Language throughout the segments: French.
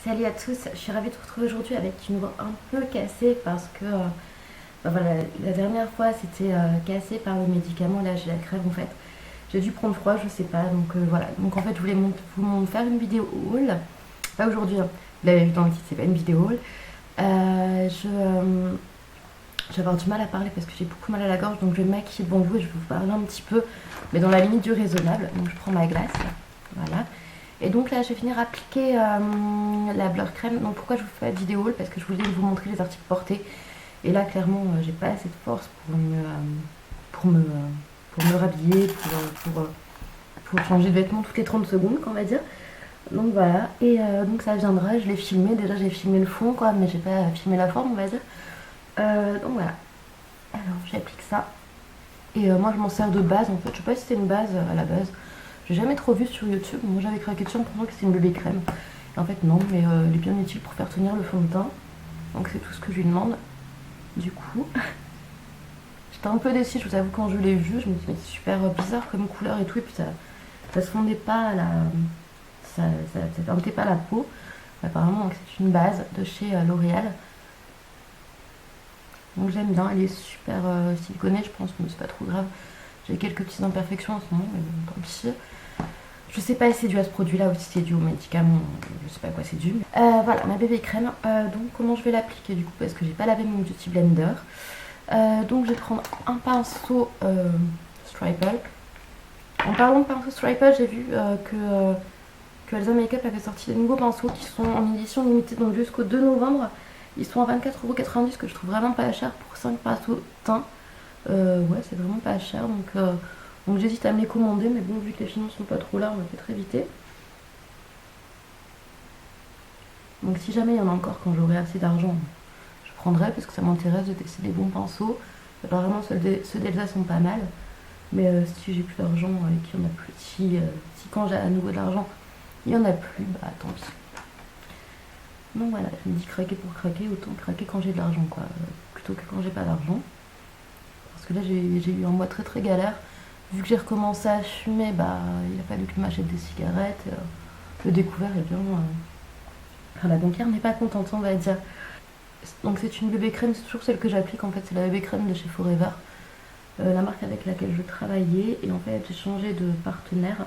Salut à tous, je suis ravie de vous retrouver aujourd'hui avec une voix un peu cassée parce que voilà, la dernière fois c'était cassé par le médicament, là j'ai la crève en fait. J'ai dû prendre froid, je sais pas, donc voilà. Donc en fait je voulais vous faire une vidéo haul, pas aujourd'hui, hein. Vous l'avez vu dans le titre, c'est pas une vidéo haul. Je vais avoir du mal à parler parce que j'ai beaucoup mal à la gorge, donc je vais me maquiller devant vous et je vais vous parler un petit peu, mais dans la limite du raisonnable. Donc je prends ma glace, voilà. Et donc là je vais finir à appliquer la blur crème. Donc pourquoi je vous fais la vidéo haul? Parce que je voulais vous montrer les articles portés. Et là clairement j'ai pas assez de force pour me rhabiller, pour changer de vêtements toutes les 30 secondes, on va dire. Donc voilà, et donc ça viendra, je l'ai filmé, déjà j'ai filmé le fond quoi, mais j'ai pas filmé la forme on va dire. Donc voilà, alors j'applique ça. Et moi je m'en sers de base en fait, je sais pas si c'est une base à la base. J'ai jamais trop vu sur YouTube, moi j'avais craqué dessus en pensant que c'était une bébé crème. Et en fait non, mais elle est bien utile pour faire tenir le fond de teint. Donc c'est tout ce que je lui demande. Du coup, j'étais un peu déçue, je vous avoue, quand je l'ai vu, je me dis mais c'est super bizarre comme couleur et tout, et puis ça se fondait pas à la... ça teintait pas la peau. Apparemment c'est une base de chez L'Oréal. Donc j'aime bien, elle est super siliconée je pense, mais c'est pas trop grave. J'ai quelques petites imperfections en ce moment, mais bon, tant pis. Je sais pas si c'est dû à ce produit là ou si c'est dû au médicament, je sais pas à quoi c'est dû. Voilà, ma bébé crème. Donc comment je vais l'appliquer du coup, parce que j'ai pas lavé mon beauty blender. Donc je vais prendre un pinceau Striper. En parlant de pinceau Striper, j'ai vu que Elsa Makeup avait sorti des nouveaux pinceaux qui sont en édition limitée, donc jusqu'au 2 novembre. Ils sont à 24,90 €, que je trouve vraiment pas cher pour 5 pinceaux teint. Ouais, c'est vraiment pas cher, donc j'hésite à me les commander, mais bon, vu que les finances sont pas trop là, on va peut-être éviter. Donc si jamais il y en a encore quand j'aurai assez d'argent, je prendrai, parce que ça m'intéresse de tester des bons pinceaux. Apparemment ceux d'Elsa sont pas mal, mais si j'ai plus d'argent et qu'il y en a plus, si quand j'ai à nouveau de l'argent, il y en a plus, bah tant pis. Donc voilà, je me dis craquer pour craquer, autant craquer quand j'ai de l'argent quoi, plutôt que quand j'ai pas d'argent. Parce que là j'ai eu un mois très très galère. Vu que j'ai recommencé à fumer, bah il a fallu que je m'achète des cigarettes. Le découvert est bien... Enfin, la banquière n'est pas contente on va dire. Donc c'est une bébé crème, c'est toujours celle que j'applique en fait, c'est la bébé crème de chez Forever. La marque avec laquelle je travaillais, et en fait j'ai changé de partenaire.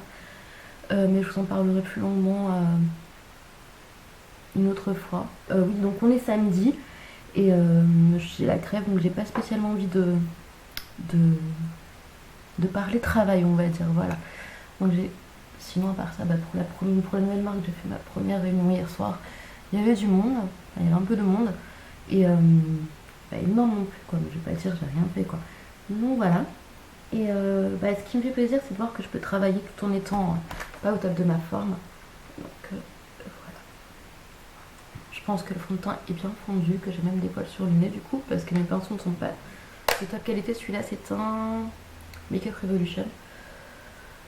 Mais je vous en parlerai plus longuement une autre fois. Oui, donc on est samedi et j'ai la crève, donc j'ai pas spécialement envie de parler travail on va dire, voilà. Donc sinon à part ça, bah, pour la nouvelle marque, j'ai fait ma première réunion hier soir. Il y avait du monde, il y avait un peu de monde, et pas énorme non plus quoi, mais je vais pas dire j'ai rien fait quoi. Donc voilà. Et bah, ce qui me fait plaisir, c'est de voir que je peux travailler tout en étant pas au top de ma forme. Donc voilà. Je pense que le fond de teint est bien fondu, que j'ai même des poils sur le nez du coup, parce que mes pinceaux ne sont pas de top qualité. Celui-là c'est un Makeup Revolution,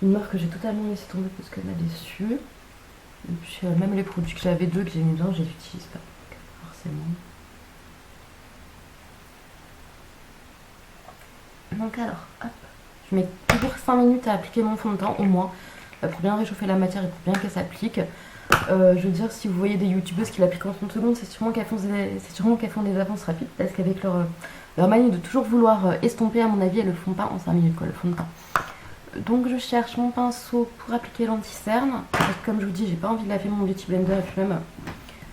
une marque que j'ai totalement laissé tomber parce qu'elle m'a déçue. Et puis même les produits que j'avais d'eux que j'aimais bien, je les utilise pas forcément. Donc alors, hop, je mets toujours 5 minutes à appliquer mon fond de teint au moins, pour bien réchauffer la matière et pour bien qu'elle s'applique. Je veux dire, si vous voyez des youtubeuses qui l'appliquent en 30 secondes, c'est sûrement qu'elles font des avances rapides, parce qu'avec leur manie de toujours vouloir estomper, à mon avis, elles le font pas en 5 minutes quoi, le fond de teint. Donc je cherche mon pinceau pour appliquer l'anti-cerne, parce que comme je vous dis, j'ai pas envie de laver mon beauty blender, et puis même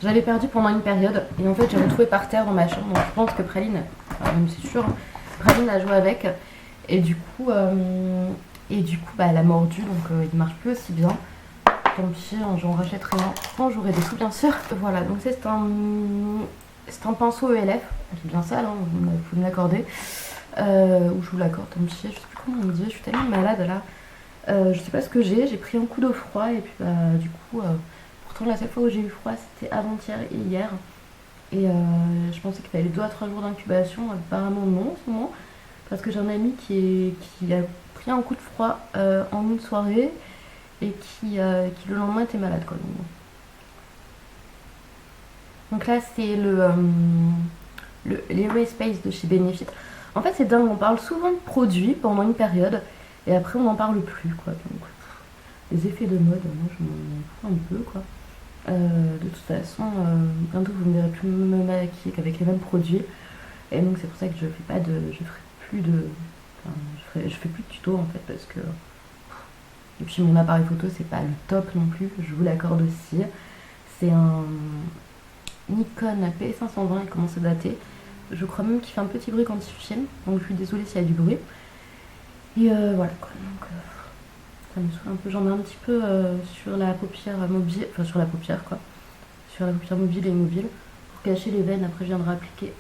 j'avais perdu pendant une période, et en fait j'ai retrouvé par terre dans ma chambre, donc je pense que Praline, enfin, même c'est sûr, Praline a joué avec, et du coup bah, elle a mordu, donc il marche plus aussi bien. Tant pis, j'en rachèterai un quand j'aurai des sous bien sûr. Voilà, donc c'est un pinceau ELF, c'est bien sale, hein, vous me l'accordez. Ou je vous l'accorde, tant pis, je sais plus comment on dit, je suis tellement malade là. Je sais pas ce que j'ai pris un coup d'eau froid, et puis bah du coup, pourtant la seule fois où j'ai eu froid c'était avant-hier et hier. Et je pensais qu'il fallait 2 à 3 jours d'incubation, apparemment non en ce moment. Parce que j'ai un ami qui a pris un coup de froid en une soirée, et qui le lendemain était malade quoi. Donc là c'est les Space de chez Benefit. En fait c'est dingue, on parle souvent de produits pendant une période et après on n'en parle plus quoi. Donc les effets de mode, moi je m'en fous un peu quoi. De toute façon, bientôt vous ne verrez plus me maquiller qu'avec les mêmes produits. Et donc c'est pour ça que je fais pas de. Je ferai plus de. Enfin, je fais plus de tuto en fait parce que. Et puis mon appareil photo c'est pas le top non plus, je vous l'accorde aussi. C'est un Nikon P520, il commence à dater. Je crois même qu'il fait un petit bruit quand il filme, donc je suis désolée s'il y a du bruit. Et voilà quoi, donc ça me saoule un peu. J'en ai un petit peu sur la paupière mobile, enfin sur la paupière quoi, sur la paupière mobile et immobile. Pour cacher les veines, après je viendrai appliquer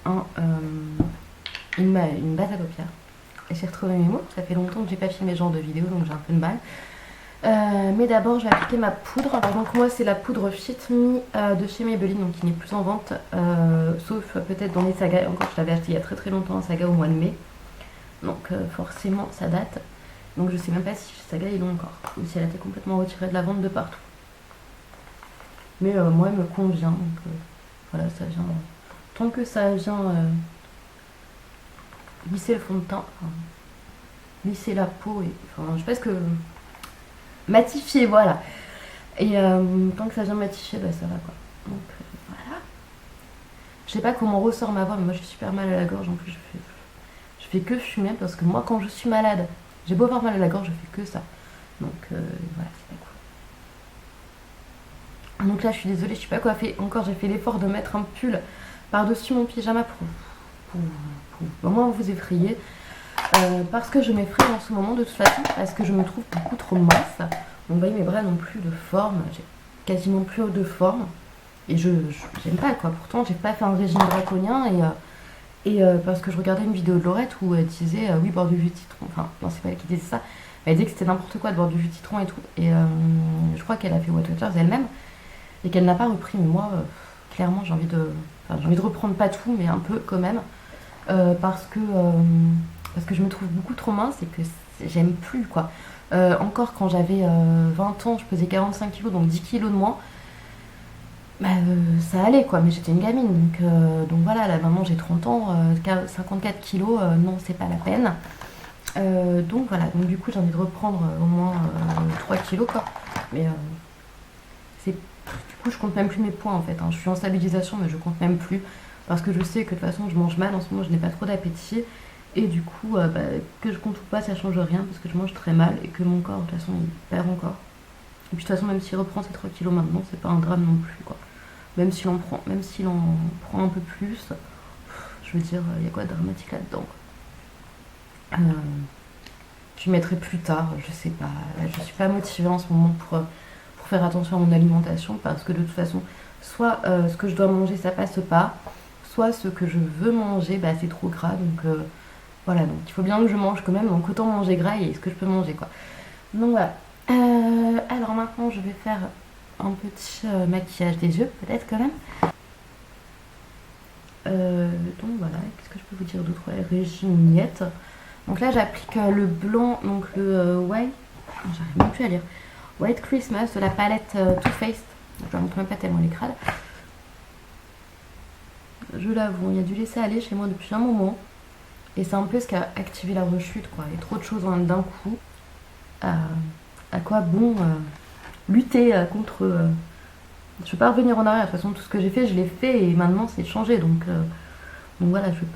une base à paupières. Et j'ai retrouvé mes mots, ça fait longtemps que j'ai pas filmé ce genre de vidéo donc j'ai un peu de mal. Mais d'abord je vais appliquer ma poudre. Alors, donc moi c'est la poudre Fit Me de chez Maybelline, donc qui n'est plus en vente, sauf peut-être dans les sagas. Encore je l'avais acheté il y a très très longtemps, un saga au mois de mai. Donc forcément ça date. Donc je sais même pas si chez Saga ils l'ont encore, ou si elle a été complètement retirée de la vente de partout. Mais moi elle me convient, donc voilà, ça vient. Tant que ça vient lisser le fond de teint, enfin, lisser la peau, et enfin je pense que matifier, voilà. Et tant que ça vient matifier, bah ça va quoi. Donc voilà. Je sais pas comment ressort ma voix, mais moi j'ai super mal à la gorge, en plus je fais que fumer parce que moi quand je suis malade, j'ai beau avoir mal à la gorge, je fais que ça. Donc voilà, c'est pas cool. Donc là je suis désolée, je suis pas coiffée. Encore j'ai fait l'effort de mettre un pull par-dessus mon pyjama pour au moins vous effrayer. Parce que je m'effraie en ce moment de toute façon, parce que je me trouve beaucoup trop mince. Donc vous voyez mes bras n'ont plus de forme, j'ai quasiment plus de forme. Et j'aime pas quoi, pourtant j'ai pas fait un régime draconien et parce que je regardais une vidéo de Laurette où elle disait oui boire du jus de citron, enfin non c'est pas elle qui disait ça, mais elle disait que c'était n'importe quoi de boire du jus de citron et tout, et je crois qu'elle a fait What Watchers elle-même et qu'elle n'a pas repris, mais moi clairement j'ai envie de reprendre pas tout mais un peu quand même, parce que je me trouve beaucoup trop mince et que j'aime plus quoi. Encore quand j'avais 20 ans je pesais 45 kilos donc 10 kilos de moins. Bah, ça allait quoi, mais j'étais une gamine donc voilà, là maintenant j'ai 30 ans, 54 kilos, non c'est pas la peine. Donc voilà, donc du coup j'ai envie de reprendre au moins 3 kilos quoi. Mais du coup je compte même plus mes points en fait, hein. Je suis en stabilisation mais je compte même plus parce que je sais que de toute façon je mange mal en ce moment, je n'ai pas trop d'appétit. Et du coup, bah, que je compte ou pas, ça change rien parce que je mange très mal et que mon corps de toute façon il perd encore. Et puis de toute façon, même s'il reprend ses 3 kilos maintenant, c'est pas un drame non plus quoi. Même s'il en prend un peu plus, je veux dire, il y a quoi de dramatique là-dedans. Je mettrai plus tard, je sais pas. Là, je suis pas motivée en ce moment pour faire attention à mon alimentation parce que de toute façon, soit ce que je dois manger ça passe pas, soit ce que je veux manger bah, c'est trop gras donc voilà, donc il faut bien que je mange quand même, donc autant manger gras et ce que je peux manger quoi. Donc voilà. Alors maintenant je vais faire un petit maquillage des yeux peut-être quand même. Donc voilà, qu'est-ce que je peux vous dire d'autre? Ouais, régime miette. Donc là j'applique le blanc, donc le white, j'arrive même plus à lire, White Christmas de la palette Too Faced. Je la montre même pas tellement elle est crade. Je l'avoue, il y a du laisser aller chez moi depuis un moment. Et c'est un peu ce qui a activé la rechute quoi. Il y a trop de choses d'un coup. À quoi bon lutter contre... je vais pas revenir en arrière, de toute façon tout ce que j'ai fait je l'ai fait et maintenant c'est changé donc voilà, je vais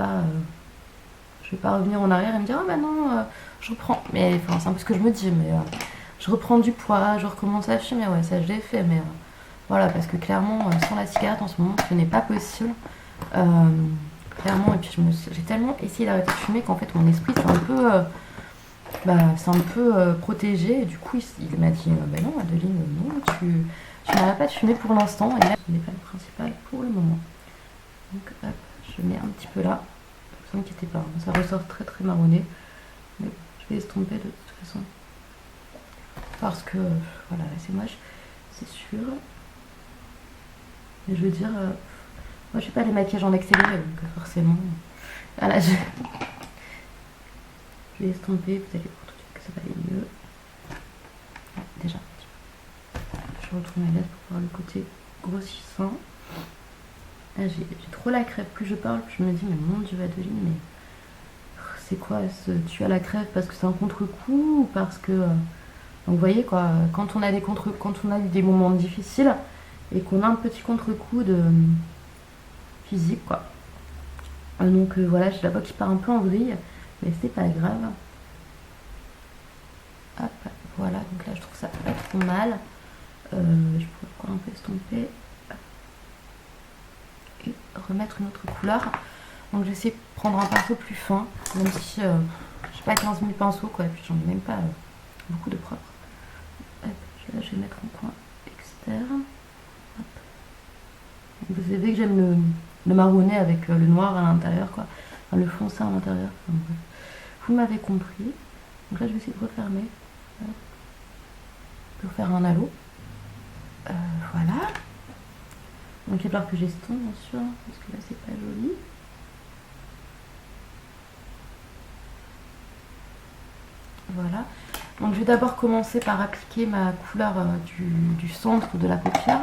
pas revenir en arrière et me dire oh bah non je reprends, mais enfin c'est un peu ce que je me dis, mais je reprends du poids, je recommence à fumer, ouais ça je l'ai fait, mais voilà, parce que clairement sans la cigarette en ce moment ce n'est pas possible, clairement. Et puis j'ai tellement essayé d'arrêter de fumer qu'en fait mon esprit c'est un peu protégé, et du coup il m'a dit bah non Adeline, non tu n'arrêtes pas de fumer pour l'instant, et là ce n'est pas le principal pour le moment. Donc hop, je mets un petit peu là, ne vous inquiétez pas, ça ressort très très marronné, mais je vais estomper de toute façon parce que voilà c'est moche, c'est sûr. Mais je veux dire, moi je fais pas les maquillages en accéléré donc forcément voilà, je vais estomper, vous allez voir tout de suite que ça va aller mieux. Ah, déjà je retourne la lettre pour voir le côté grossissant. Ah, j'ai trop la crève, plus je parle plus je me dis mais mon dieu Adeline, mais c'est quoi tu as la crève parce que c'est un contre-coup ou parce que donc vous voyez quoi, quand on a eu des moments difficiles, et qu'on a un petit contre-coup de physique quoi. Donc voilà, j'ai la voix qui part un peu en vrille, mais c'est pas grave. Hop, voilà, donc là je trouve ça pas trop mal. Je pourrais encore un peu estomper et remettre une autre couleur. Donc j'essaie de prendre un pinceau plus fin, même si j'ai pas 15 000 pinceaux quoi, et puis j'en ai même pas beaucoup de propres. Hop, là je vais mettre en coin externe. Hop. Vous savez que j'aime le marronné avec le noir à l'intérieur quoi, enfin, le foncé à l'intérieur. Enfin, bref. Vous m'avez compris. Donc là je vais essayer de refermer pour faire un halo. Voilà. Donc il va falloir que j'estompe bien sûr, parce que là c'est pas joli. Voilà. Donc je vais d'abord commencer par appliquer ma couleur du centre de la paupière.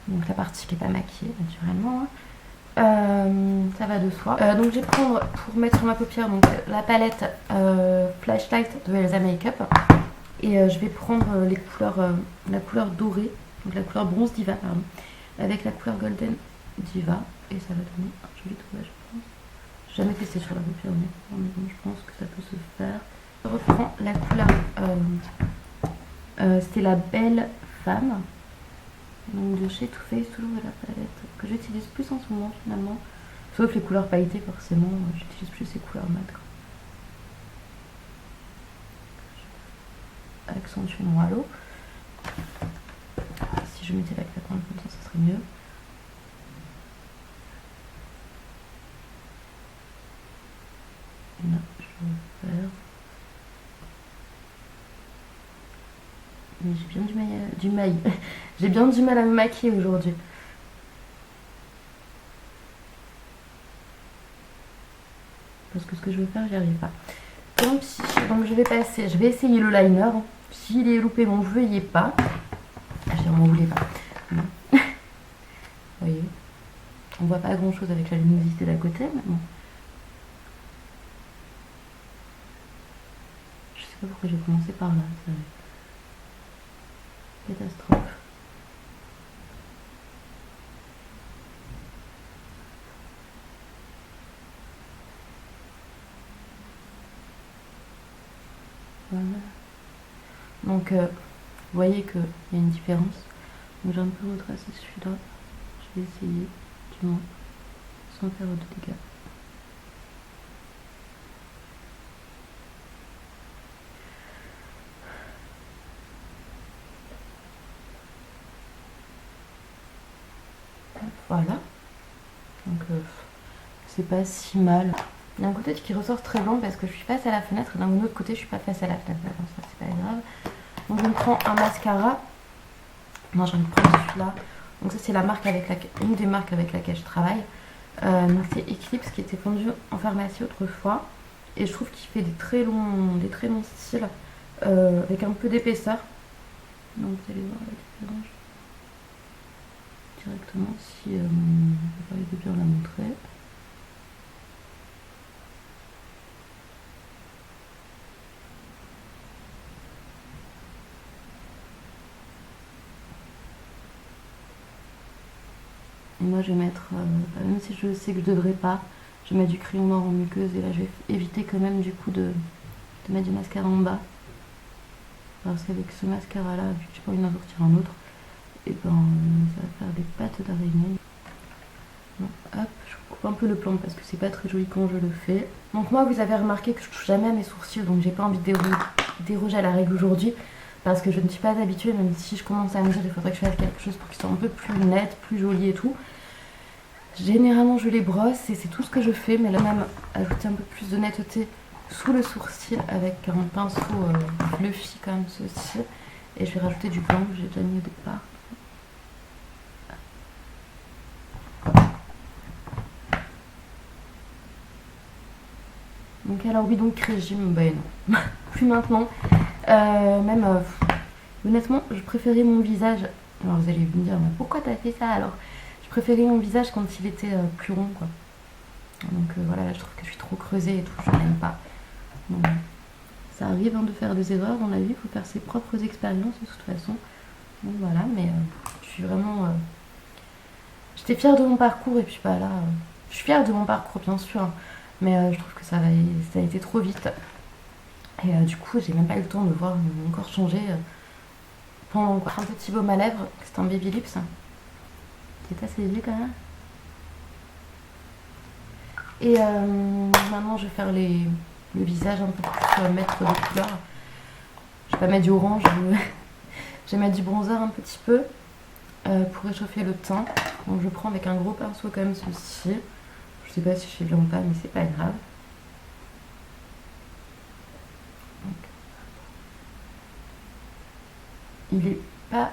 Donc la partie qui n'est pas maquillée naturellement. Ça va de soi. Donc je vais prendre pour mettre sur ma paupière donc, la palette Flashlight de Elsa Makeup. Et je vais prendre les couleurs, la couleur dorée, donc la couleur bronze diva, pardon, avec la couleur golden diva. Et ça va donner un joli tournage, je pense. J'ai jamais testé sur la paupière honnêtement, mais bon, je pense que ça peut se faire. Je reprends la couleur, c'était la Belle Femme, donc de chez Too Faced, toujours de la palette que j'utilise plus en ce moment finalement, sauf les couleurs pailletées forcément, j'utilise plus ces couleurs mat. Accentuer mon halo. Si je mettais la claque comme ça, ça serait mieux. Là, je vais faire. Mais j'ai bien j'ai bien du mal à me maquiller aujourd'hui. Parce que ce que je veux faire, j'y arrive pas. Tant pis. Donc je vais essayer le liner. S'il est loupé, m'en veuillez pas. Je m'en voulais pas. Non. Vous voyez, on voit pas grand chose avec la luminosité d'à côté, mais bon. Je sais pas pourquoi j'ai commencé par là. Catastrophe. Voilà. Donc, vous voyez qu'il y a une différence. Donc, j'ai un peu retracé celui-là. Je vais essayer, du moins, sans faire de dégâts. Voilà. Donc, c'est pas si mal. Il y a un côté qui ressort très blanc parce que je suis face à la fenêtre et d'un autre côté, je suis pas face à la fenêtre. Bon, ça, c'est pas grave. Donc, je me prends un mascara. Non, j'ai envie de prendre celui-là. Donc, ça, c'est la marque une des marques avec laquelle je travaille. Donc, c'est Eclipse qui était vendu en pharmacie autrefois. Et je trouve qu'il fait des très longs styles avec un peu d'épaisseur. Donc, vous allez voir la différence directement si je vais arriver bien à la montrer. Et moi je vais mettre, même si je sais que je devrais pas, je vais mettre du crayon noir en muqueuse et là je vais éviter quand même du coup de mettre du mascara en bas. Parce qu'avec ce mascara là, vu que j'ai pas envie d'en sortir un autre, et ben ça va faire des pattes d'araignée. Bon, hop, je coupe un peu le plan parce que c'est pas très joli quand je le fais. Donc moi vous avez remarqué que je touche jamais à mes sourcils, donc j'ai pas envie de déroger à la règle aujourd'hui. Parce que je ne suis pas habituée, même si je commence à me dire qu'il faudrait que je fasse quelque chose pour qu'ils soient un peu plus nets, plus jolis et tout. Généralement je les brosse et c'est tout ce que je fais, mais là même ajouter un peu plus de netteté sous le sourcil avec un pinceau fluffy comme ceci. Et je vais rajouter du blanc que j'ai déjà mis au départ. Donc alors oui, donc régime, ben non, plus maintenant. Honnêtement, je préférais mon visage. Alors vous allez me dire, mais pourquoi t'as fait ça alors? Je préférais mon visage quand il était plus rond, quoi. Donc voilà, là, je trouve que je suis trop creusée et tout, je n'aime pas. Donc, ça arrive de faire des erreurs dans la vie, il faut faire ses propres expériences de toute façon. Donc voilà, mais je suis vraiment... J'étais fière de mon parcours et puis bah là... je suis fière de mon parcours bien sûr, hein, mais je trouve que ça a été trop vite. Et du coup, j'ai même pas eu le temps de voir mon corps changer pendant quoi. Un petit baume à lèvres, c'est un Baby Lips, qui est assez vieux quand même. Et maintenant, je vais faire le visage un peu plus, mettre des couleurs. Je vais pas mettre du orange, je vais mettre du bronzer un petit peu pour réchauffer le teint. Donc je prends avec un gros pinceau comme celui-ci. Je sais pas si je fais bien ou pas, mais c'est pas grave. Donc, il est pas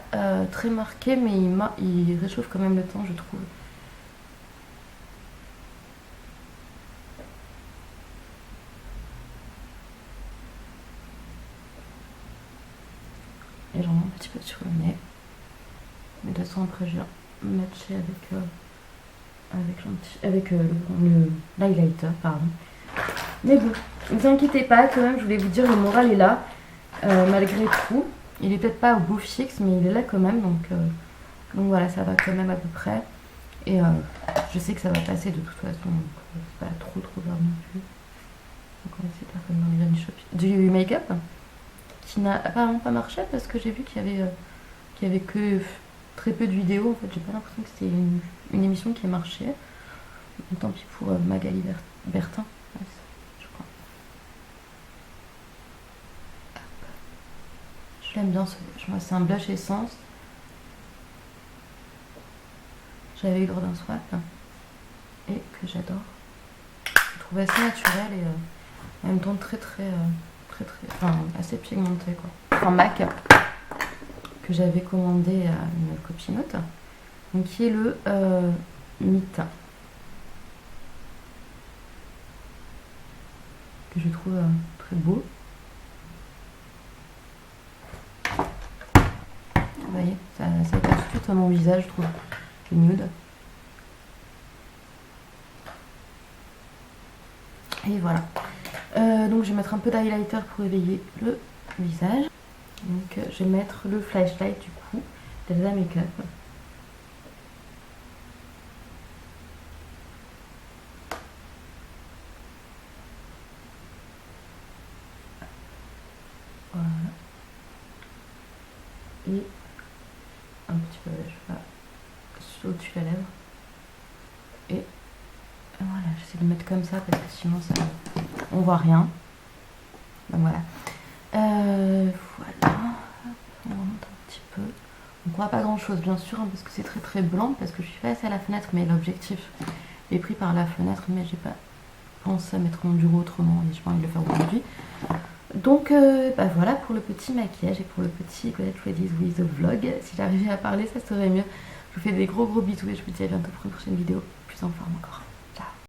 très marqué, mais il réchauffe quand même le teint, je trouve. Et j'en mets un petit peu sur le nez. Mais de toute façon, après, je vais matcher avec l'highlighter, pardon. Mais bon, ne vous inquiétez pas, quand même, je voulais vous dire, le moral est là, malgré tout. Il est peut-être pas au beau fixe, mais il est là quand même, donc voilà, ça va quand même à peu près. Et je sais que ça va passer de toute façon, donc c'est pas trop grave non plus. Donc on va essayer de faire comme dans les Vanish Shop. Du make-up, qui n'a apparemment pas marché, parce que j'ai vu qu'il y avait que très peu de vidéos. En fait, j'ai pas l'impression que c'était une émission qui a marché. Donc, tant pis pour Magali Bertin, je crois. Je l'aime bien ce blush. C'est un blush essence. J'avais eu lors d'un swap et que j'adore. Je trouve assez naturel et en même temps très enfin assez pigmenté quoi. Un MAC que j'avais commandé à une copinote, donc qui est le Mythe, que je trouve très beau. Vous voyez, ça passe tout de suite à mon visage, je trouve, le nude. Et voilà. Donc je vais mettre un peu d'highlighter pour éveiller le visage. Donc je vais mettre le flashlight du coup d'Elsa Makeup. Voilà. Et un petit peu, je vais au-dessus de la lèvre. Et voilà, j'essaie de mettre comme ça parce que sinon ça, on voit rien. Donc voilà. Voilà. On remonte un petit peu. On voit pas grand chose bien sûr, hein, parce que c'est très blanc, parce que je suis face à la fenêtre, mais l'objectif est pris par la fenêtre, mais j'ai pas pensé à mettre mon bureau autrement et j'ai pas envie de le faire aujourd'hui. Donc bah voilà pour le petit maquillage et pour le petit Get Ready with the vlog. Si j'arrivais à parler, ça serait mieux. Je vous fais des gros bisous et je vous dis à bientôt pour une prochaine vidéo plus en forme encore.